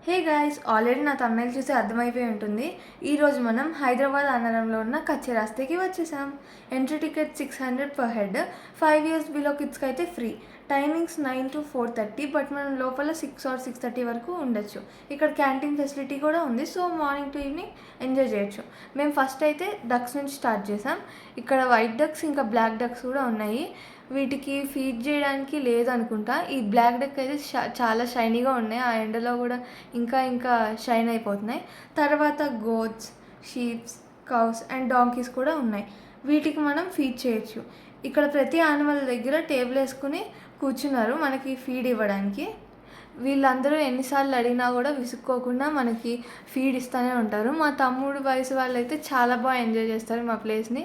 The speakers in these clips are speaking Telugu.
హే గైస్, ఆల్రెడీ నా తమిళ చూసి అర్థమైపోయి ఉంటుంది. ఈరోజు మనం హైదరాబాద్ అన్నరంలో ఉన్న కచ్చేరాస్తేకి వచ్చేసాం. Entry ticket 600 per head. 5 years below కిడ్స్కి అయితే ఫ్రీ. టైమింగ్స్ 9 to 4:30, బట్ మనం లోపల 6 or 6:30 వరకు ఉండొచ్చు. ఇక్కడ క్యాంటీన్ ఫెసిలిటీ కూడా ఉంది, so morning to evening enjoy చేయొచ్చు. మేము ఫస్ట్ అయితే డక్స్ నుంచి స్టార్ట్ చేసాం. ఇక్కడ వైట్ డక్స్ ఇంకా బ్లాక్ డక్స్ కూడా ఉన్నాయి. వీటికి ఫీడ్ చేయడానికి లేదనుకుంటా. ఈ బ్లాక్ డక్ అయితే చాలా షైనీగా ఉన్నాయి, ఆ ఎండలో కూడా ఇంకా ఇంకా షైన్ అయిపోతున్నాయి. తర్వాత goats, sheeps, cows and donkeys కూడా ఉన్నాయి. వీటికి మనం ఫీడ్ చేయొచ్చు. ఇక్కడ ప్రతి యానిమల్ దగ్గర టేబుల్ వేసుకుని కూర్చున్నారు మనకి ఫీడ్ ఇవ్వడానికి. వీళ్ళందరూ ఎన్నిసార్లు అడిగినా కూడా విసుక్కోకుండా మనకి ఫీడ్ ఇస్తూనే ఉంటారు. మా తమ్ముడు వయసు వాళ్ళు అయితే చాలా బాగా ఎంజాయ్ చేస్తారు మా ప్లేస్ని.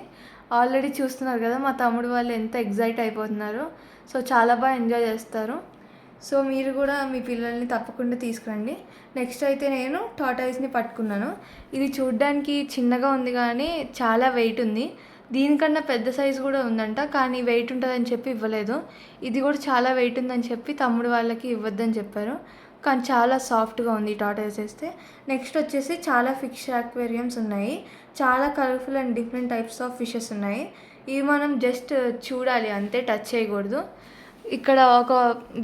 ఆల్రెడీ చూస్తున్నారు కదా మా తమ్ముడు వాళ్ళు ఎంత ఎగ్జైట్ అయిపోతున్నారు. సో చాలా బాగా ఎంజాయ్ చేస్తారు. సో మీరు కూడా మీ పిల్లల్ని తప్పకుండా తీసుకురండి. నెక్స్ట్ అయితే నేను టార్టాయిస్ని పట్టుకున్నాను. ఇది చూడ్డానికి చిన్నగా ఉంది కానీ చాలా వెయిట్ ఉంది. దీనికన్నా పెద్ద సైజు కూడా ఉందంట, కానీ వెయిట్ ఉంటుందని చెప్పి ఇవ్వలేదు. ఇది కూడా చాలా వెయిట్ ఉందని చెప్పి తమ్ముడు వాళ్ళకి ఇవ్వద్దని చెప్పారు. కానీ చాలా సాఫ్ట్గా ఉంది ఈ టార్టాయిస్ వేస్తే. నెక్స్ట్ వచ్చేసి చాలా ఫిష్ అక్వేరియంస్ ఉన్నాయి. చాలా colourful and different types of fishes ఉన్నాయి. ఇవి మనం జస్ట్ చూడాలి అంతే, టచ్ చేయకూడదు. ఇక్కడ ఒక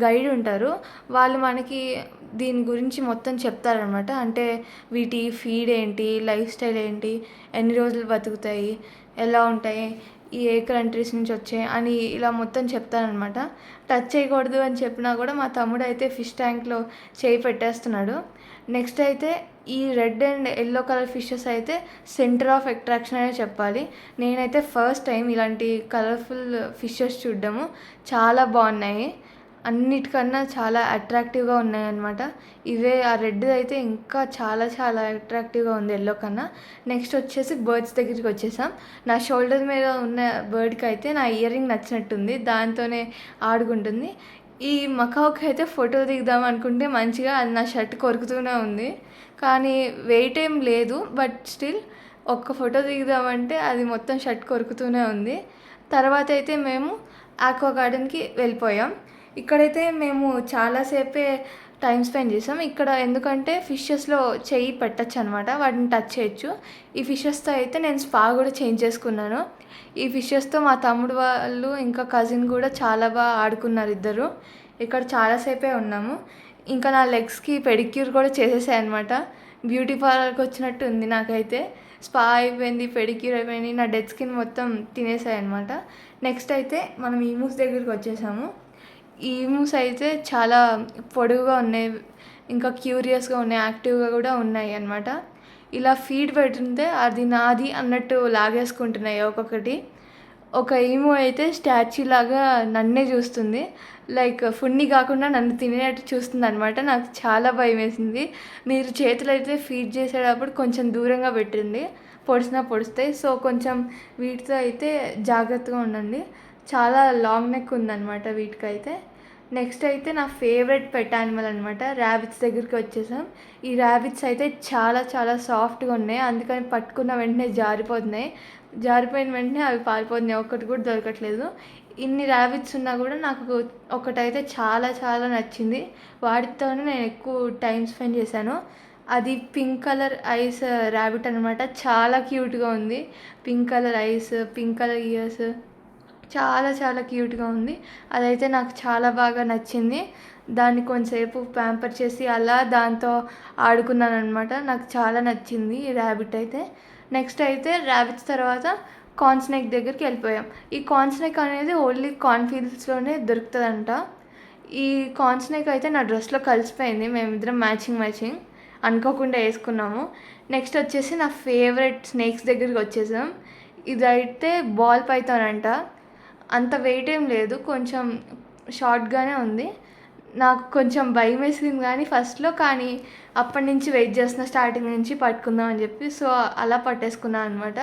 గైడ్ ఉంటారు, వాళ్ళు మనకి దీని గురించి మొత్తం చెప్తారనమాట. అంటే వీటి ఫీడ్ ఏంటి, లైఫ్ స్టైల్ ఏంటి, ఎన్ని రోజులు బతుకుతాయి, ఎలా ఉంటాయి, ఏ కంట్రీస్ నుంచి వచ్చాయి అని ఇలా మొత్తం చెప్తారనమాట. టచ్ చేయకూడదు అని చెప్పినా కూడా మా తమ్ముడు అయితే ఫిష్ ట్యాంక్లో చేయి పెట్టేస్తున్నాడు. నెక్స్ట్ అయితే ఈ red and yellow colour fishes అయితే సెంటర్ ఆఫ్ అట్రాక్షన్ అనే చెప్పాలి. నేనైతే ఫస్ట్ టైం ఇలాంటి కలర్ఫుల్ ఫిషెస్ చూడడము. చాలా బాగున్నాయి, అన్నిటికన్నా చాలా అట్రాక్టివ్గా ఉన్నాయన్నమాట. ఇవే ఆ రెడ్ అయితే ఇంకా చాలా చాలా అట్రాక్టివ్గా ఉంది ఎల్లో కన్నా. నెక్స్ట్ వచ్చేసి బర్డ్స్ దగ్గరికి వచ్చేసాం. నా షోల్డర్ మీద ఉన్న బర్డ్కి అయితే నా ఇయర్ రింగ్ నచ్చినట్టుంది, దాంతోనే ఆడుకుంటుంది. ఈ మకావుకి అయితే ఫోటో దిగుదాం అనుకుంటే మంచిగా అది నా షర్ట్ కొరుకుతూనే ఉంది, కానీ వెయిట్ ఏం లేదు. బట్ స్టిల్ ఒక్క ఫోటో దిగుదామంటే అది మొత్తం షర్ట్ కొరుకుతూనే ఉంది. తర్వాత అయితే మేము ఆక్వా గార్డెన్కి వెళ్ళిపోయాం. ఇక్కడైతే మేము చాలాసేపే టైం స్పెండ్ చేసాం. ఇక్కడ ఎందుకంటే ఫిషెస్లో చెయ్యి పెట్టచ్చు అనమాట, వాటిని టచ్ చేయొచ్చు. ఈ ఫిషెస్తో అయితే నేను స్పా కూడా చేంజ్ చేసుకున్నాను. ఈ ఫిషెస్తో మా తమ్ముడు వాళ్ళు ఇంకా కజిన్ కూడా చాలా బాగా ఆడుకున్నారు ఇద్దరు. ఇక్కడ చాలాసేపే ఉన్నాము. ఇంకా నా లెగ్స్కి పెడిక్యూర్ కూడా చేసేసాయి అనమాట. బ్యూటీ పార్లర్కి వచ్చినట్టు ఉంది నాకైతే. స్పా అయిపోయింది, పెడిక్యూర్ అయిపోయింది, నా డెడ్ స్కిన్ మొత్తం తినేసాయి అనమాట. నెక్స్ట్ అయితే మనం ఈమూస్ దగ్గరికి వచ్చేసాము. ఈ ఈమూస్ అయితే చాలా పొడవుగా ఉన్నాయి, ఇంకా క్యూరియస్గా ఉన్నాయి, యాక్టివ్గా కూడా ఉన్నాయి అన్నమాట. ఇలా ఫీడ్ పెడుతుంటే అది నాది అన్నట్టు లాగేసుకుంటున్నాయి ఒక్కొక్కటి. ఒక ఈము అయితే స్టాచ్యూ లాగా నన్నే చూస్తుంది, లైక్ ఫుడ్ని కాకుండా నన్ను తినేటట్టు చూస్తుంది అనమాట. నాకు చాలా భయం వేసింది. మీరు చేతులు అయితే ఫీడ్ చేసేటప్పుడు కొంచెం దూరంగా పెట్టండి, పొడుస్తాయి. సో కొంచెం వీటితో అయితే జాగ్రత్తగా ఉండండి. చాలా లాంగ్ నెక్ ఉందన్నమాట వీటికైతే. నెక్స్ట్ అయితే నా ఫేవరెట్ పెట్ యానిమల్ అనమాట, ర్యాబిట్స్ దగ్గరికి వచ్చేసాం. ఈ ర్యాబిట్స్ అయితే చాలా చాలా సాఫ్ట్గా ఉన్నాయి, అందుకని పట్టుకున్న వెంటనే జారిపోయిన వెంటనే అవి పారిపోతున్నాయి, ఒక్కటి కూడా దొరకట్లేదు. ఇన్ని ర్యాబిట్స్ ఉన్నా కూడా నాకు ఒకటైతే చాలా చాలా నచ్చింది, వాటితోనే నేను ఎక్కువ టైం స్పెండ్ చేశాను. అది పింక్ కలర్ ఐస్ ర్యాబిట్ అనమాట. చాలా క్యూట్గా ఉంది, pink colour ice, pink colour years, చాలా చాలా క్యూట్గా ఉంది. అదైతే నాకు చాలా బాగా నచ్చింది. దాన్ని కొంచెంసేపు ప్యాంపర్ చేసి అలా దాంతో ఆడుకున్నాను అనమాట. నాకు చాలా నచ్చింది ఈ ర్యాబిట్ అయితే. నెక్స్ట్ అయితే ర్యాబిట్స్ తర్వాత కార్న్ స్నేక్ దగ్గరికి వెళ్ళిపోయాం. ఈ కార్న్ స్నేక్ అనేది ఓన్లీ కార్న్ఫీల్డ్స్లోనే దొరుకుతుందంట. ఈ కార్న్ స్నేక్ అయితే నా డ్రెస్లో కలిసిపోయింది, మేమిద్దరం మ్యాచింగ్ అనుకోకుండా వేసుకున్నాము. నెక్స్ట్ వచ్చేసి నా ఫేవరెట్ స్నేక్స్ దగ్గరికి వచ్చేసాం. ఇదైతే బాల్ పైథాన్ అంట. అంత వెయిట్ ఏం లేదు, కొంచెం షార్ట్గానే ఉంది. నాకు కొంచెం భయం వేసింది కానీ ఫస్ట్లో, కానీ అప్పటి నుంచి వెయిట్ చేస్తున్నా స్టార్టింగ్ నుంచి పట్టుకుందాం అని చెప్పి. సో అలా పట్టేసుకున్నాను అనమాట.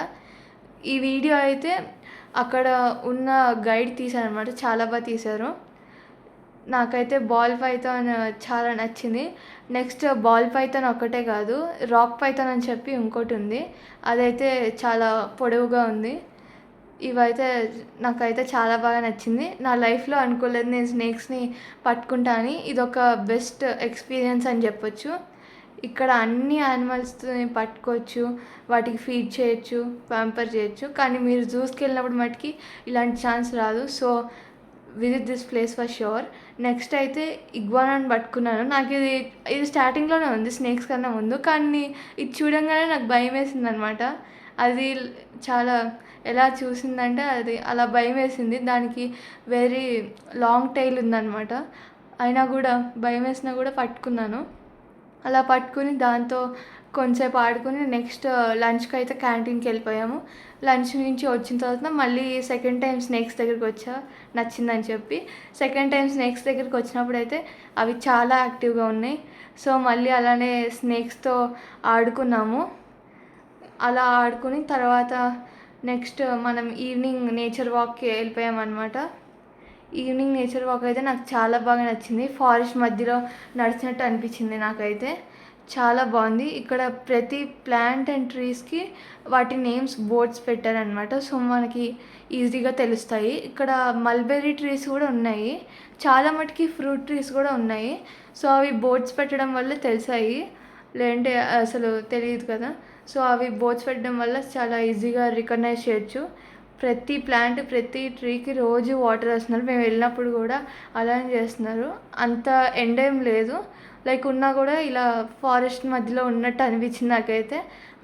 ఈ వీడియో అయితే అక్కడ ఉన్న గైడ్ తీశారనమాట, చాలా బాగా తీశారు. నాకైతే బాల్ పైథాన్ చాలా నచ్చింది. నెక్స్ట్ బాల్ పైథాన్ ఒక్కటే కాదు, రాక్ పైథాన్ అని చెప్పి ఇంకోటి ఉంది, అదైతే చాలా పొడవుగా ఉంది. ఇవైతే నాకైతే చాలా బాగా నచ్చింది. నా లైఫ్లో అనుకోలేదు నేను స్నేక్స్ని పట్టుకుంటా అని. ఇదొక బెస్ట్ ఎక్స్పీరియన్స్ అని చెప్పొచ్చు. ఇక్కడ అన్ని యానిమల్స్ని పట్టుకోవచ్చు, వాటికి ఫీడ్ చేయొచ్చు, ప్యాంపర్ చేయొచ్చు. కానీ మీరు జూస్కి వెళ్ళినప్పుడు మటుకి ఇలాంటి ఛాన్స్ రాదు. So visit this place for sure. Next అయితే ఇగ్వానాని పట్టుకున్నాను. నాకు ఇది స్టార్టింగ్లోనే ఉంది, స్నేక్స్ కన్నా ముందు. కానీ ఇది చూడంగానే నాకు భయం వేసింది అనమాట. అది చాలా ఎలా చూసిందంటే అది అలా భయం వేసింది. దానికి వెరీ లాంగ్ టైల్ ఉందన్నమాట. అయినా కూడా భయం వేసినా కూడా పట్టుకున్నాను. అలా పట్టుకుని దాంతో కొంచెంసేపు ఆడుకుని నెక్స్ట్ లంచ్కి అయితే క్యాంటీన్కి వెళ్ళిపోయాము. లంచ్ నుంచి వచ్చిన తర్వాత మళ్ళీ సెకండ్ టైం స్నేక్స్ దగ్గరికి వచ్చా, నచ్చిందని చెప్పి. సెకండ్ టైం స్నేక్స్ దగ్గరికి వచ్చినప్పుడు అయితే అవి చాలా యాక్టివ్గా ఉన్నాయి. సో మళ్ళీ అలానే స్నేక్స్తో ఆడుకున్నాము. అలా ఆడుకుని తర్వాత నెక్స్ట్ మనం ఈవినింగ్ నేచర్ వాక్కి వెళ్ళిపోయామన్నమాట. ఈవినింగ్ నేచర్ వాక్ అయితే నాకు చాలా బాగా నచ్చింది. ఫారెస్ట్ మధ్యలో నడిచినట్టు అనిపించింది నాకైతే. చాలా బాగుంది. ఇక్కడ ప్రతి ప్లాంట్ అండ్ ట్రీస్కి వాటి నేమ్స్ బోర్డ్స్ పెట్టారనమాట. సో మనకి ఈజీగా తెలుస్తాయి. ఇక్కడ మల్బెర్రీ ట్రీస్ కూడా ఉన్నాయి, చాలా మటుకి ఫ్రూట్ ట్రీస్ కూడా ఉన్నాయి. సో అవి బోర్డ్స్ పెట్టడం వల్ల తెలిసాయి, లేదంటే అసలు తెలియదు కదా. సో అవి బోర్డ్స్ పెట్టడం వల్ల చాలా ఈజీగా రికగ్నైజ్ చేయొచ్చు. ప్రతి ప్లాంట్ ప్రతి ట్రీకి రోజు వాటర్ వేస్తున్నారు. మేము వెళ్ళినప్పుడు కూడా అలానే చేస్తున్నారు. అంత ఎండ ఏం లేదు, లైక్ ఉన్నా కూడా ఇలా ఫారెస్ట్ మధ్యలో ఉన్నట్టు అనిపించింది నాకైతే.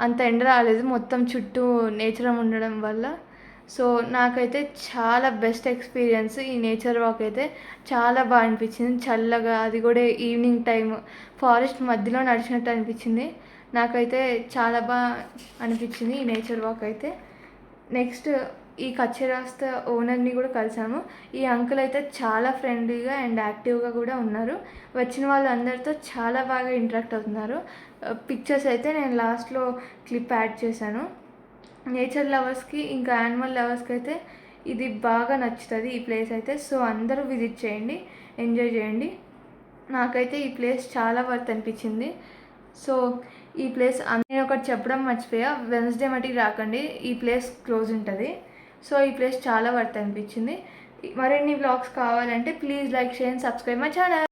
అంత ఎండ రాలేదు, మొత్తం చుట్టూ నేచర్ ఉండడం వల్ల. సో నాకైతే చాలా బెస్ట్ ఎక్స్పీరియన్స్ ఈ నేచర్ వాక్ అయితే. చాలా బాగా అనిపించింది, చల్లగా, అది కూడా ఈవినింగ్ టైం ఫారెస్ట్ మధ్యలో నడిచినట్టు అనిపించింది. నాకైతే చాలా బాగా అనిపించింది ఈ నేచర్ వాక్ అయితే. నెక్స్ట్ ఈ కచ్చే రాస్తా ఓనర్ని కూడా కలిసాము. ఈ అంకుల్ అయితే చాలా ఫ్రెండ్లీగా అండ్ యాక్టివ్గా కూడా ఉన్నారు. వచ్చిన వాళ్ళందరితో చాలా బాగా ఇంటరాక్ట్ అవుతున్నారు. పిక్చర్స్ అయితే నేను లాస్ట్లో క్లిప్ యాడ్ చేశాను. నేచర్ లవర్స్కి ఇంకా యానిమల్ లవర్స్కి అయితే ఇది బాగా నచ్చుతుంది ఈ ప్లేస్ అయితే. సో అందరూ విజిట్ చేయండి, ఎంజాయ్ చేయండి. నాకైతే ఈ ప్లేస్ చాలా వర్త్ అనిపించింది. సో ఈ ప్లేస్ నేను ఒకటి చెప్పడం మర్చిపోయా, వెన్స్డే మటుకు రాకండి, ఈ ప్లేస్ క్లోజ్ ఉంటుంది. సో ఈ ప్లేస్ చాలా వర్త్ అనిపించింది. మరిన్ని వ్లాగ్స్ కావాలంటే please like, share and subscribe my channel.